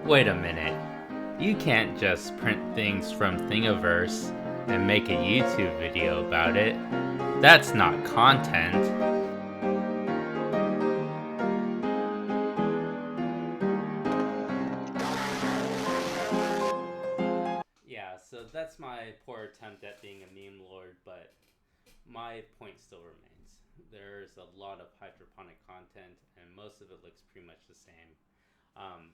Wait a minute. You can't just print things from Thingiverse and make a YouTube video about it. That's not content. Yeah, so that's my poor attempt at being a meme lord, but my point still remains. There's a lot of hydroponic content, and most of it looks pretty much the same. Um,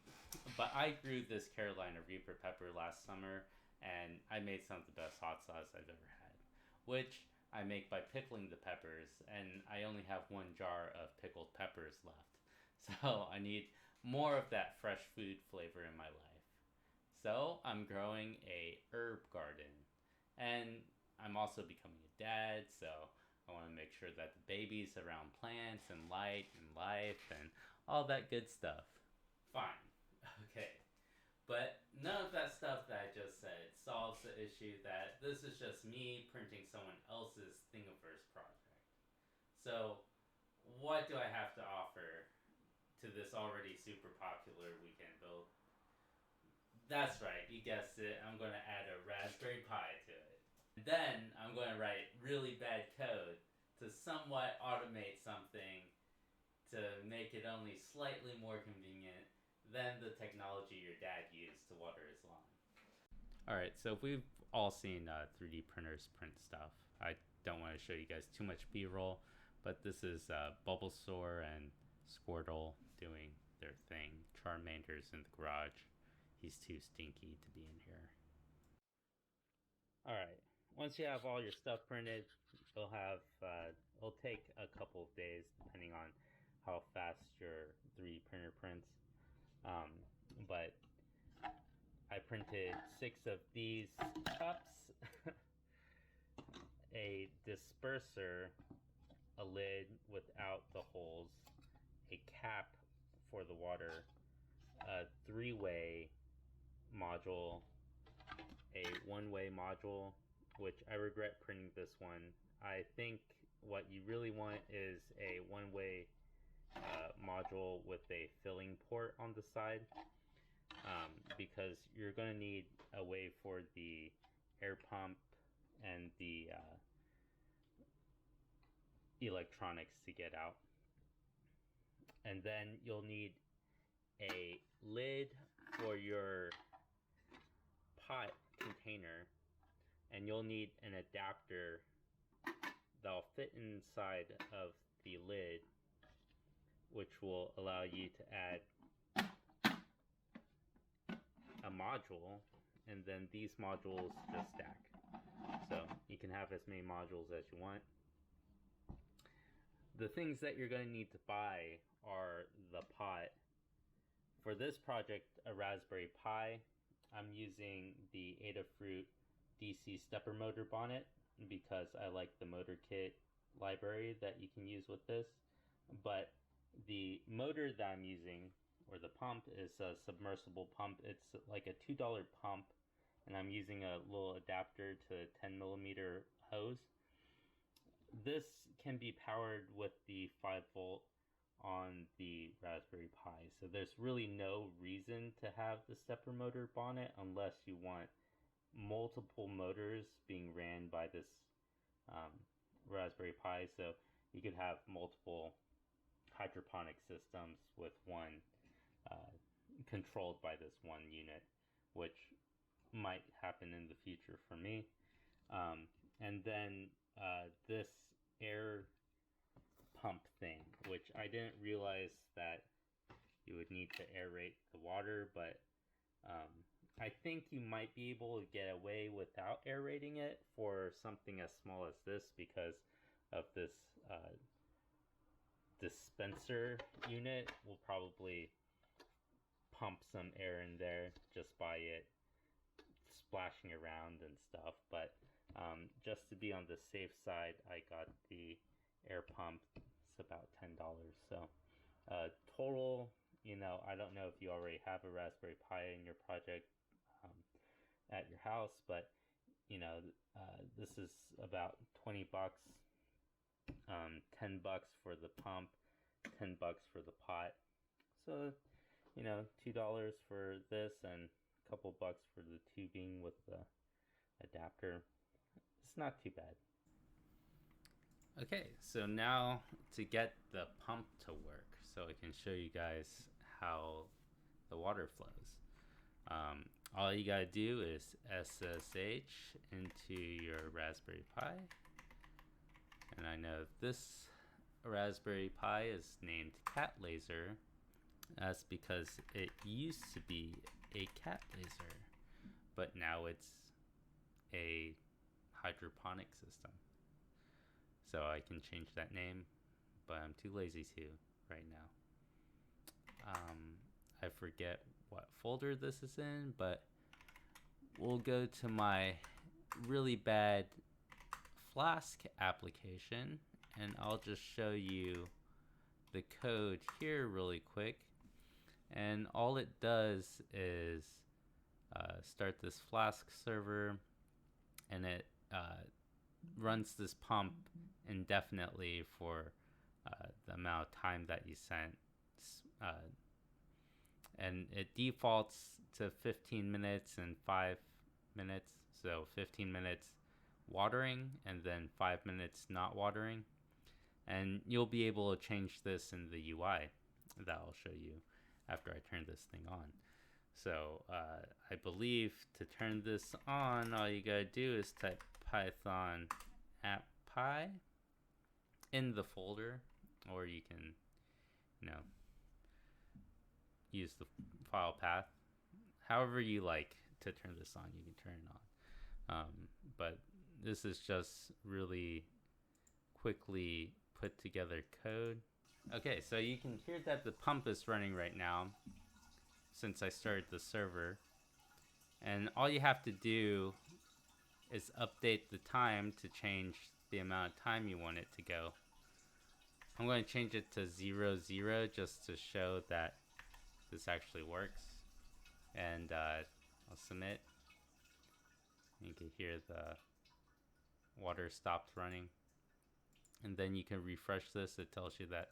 but I grew this Carolina Reaper pepper last summer, and I made some of the best hot sauce I've ever had, which I make by pickling the peppers, and I only have one jar of pickled peppers left. So I need more of that fresh food flavor in my life. So I'm growing a herb garden, and I'm also becoming a dad, so I want to make sure that the baby's around plants and light and life and all that good stuff. Fine. Okay. But none of that stuff that I just said solves the issue that this is just me printing someone else's Thingiverse project. So, what do I have to offer to this already super popular weekend build? That's right, you guessed it. I'm going to add a Raspberry Pi to it. Then I'm going to write really bad code to somewhat automate something to make it only slightly more convenient than the technology your dad used to water his lawn. All right, so we've all seen 3D printers print stuff. I don't want to show you guys too much B-roll, but this is Bulbasaur and Squirtle doing their thing. Charmander's in the garage. He's too stinky to be in here. All right, once you have all your stuff printed, it'll take a couple of days depending on how fast your 3D printer prints. But I printed 6 of these cups, a disperser, a lid without the holes, a cap for the water, a 3-way module, a 1-way module, which I regret printing this one. I think what you really want is a 1-way module with a filling port on the side, because you're going to need a way for the air pump and the electronics to get out. And then you'll need a lid for your pot container, and you'll need an adapter that'll fit inside of the lid, which will allow you to add a module, and then these modules just stack. So you can have as many modules as you want. The things that you're going to need to buy are the pot. For this project, a Raspberry Pi, I'm using the Adafruit DC stepper motor bonnet because I like the motor kit library that you can use with this. But the motor that I'm using, or the pump, is a submersible pump. It's like a $2 pump, and I'm using a little adapter to a 10mm hose. This can be powered with the 5-volt on the Raspberry Pi, so there's really no reason to have the stepper motor bonnet unless you want multiple motors being ran by this Raspberry Pi. So you could have multiple hydroponic systems with one controlled by this one unit, which might happen in the future for me. And then this air pump thing, which I didn't realize that you would need to aerate the water, but I think you might be able to get away without aerating it for something as small as this because of this dispenser unit will probably pump some air in there just by it splashing around and stuff. But just to be on the safe side, I got the air pump. It's about $10. So total, I don't know if you already have a Raspberry Pi in your project at your house, but this is about $20. $10 for the pump, $10 for the pot. So $2 for this and a couple bucks for the tubing with the adapter. It's not too bad. Okay, so now to get the pump to work, so I can show you guys how the water flows. All you gotta do is SSH into your Raspberry Pi. And I know this Raspberry Pi is named Cat Laser. That's because it used to be a cat laser, but now it's a hydroponic system. So I can change that name, but I'm too lazy to right now. I forget what folder this is in, but we'll go to my really bad Flask application, and I'll just show you the code here really quick. And all it does is start this Flask server, and it runs this pump indefinitely for the amount of time that you sent. And it defaults to 15 minutes and 5 minutes. So 15 minutes watering and then 5 minutes not watering. And you'll be able to change this in the UI that I'll show you after I turn this thing on. So I believe to turn this on, all you gotta do is type Python appy in the folder, or you can, use the file path. However you like to turn this on, you can turn it on. But this is just really quickly put together code. Okay, so you can hear that the pump is running right now since I started the server. And all you have to do is update the time to change the amount of time you want it to go. I'm going to change it to 00 just to show that this actually works. And I'll submit. You can hear the water stopped running. And then you can refresh this. It tells you that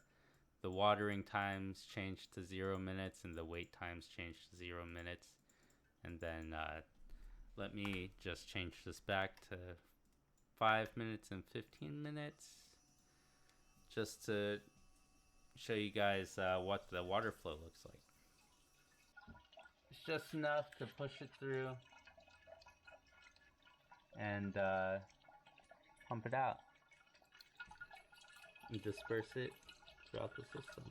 the watering times changed to 0 minutes and the wait times changed to 0 minutes. And then let me just change this back to 5 minutes and 15 minutes just to show you guys what the water flow looks like. It's just enough to push it through and pump it out and disperse it throughout the system.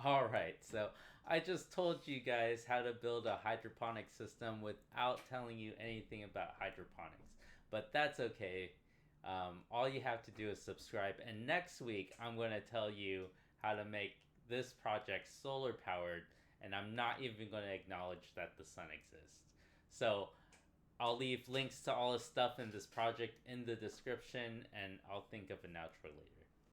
Alright, so I just told you guys how to build a hydroponic system without telling you anything about hydroponics, but that's okay. All you have to do is subscribe, and next week I'm going to tell you how to make this project solar powered, and I'm not even going to acknowledge that the sun exists. So I'll leave links to all the stuff in this project in the description, and I'll think of an outro later.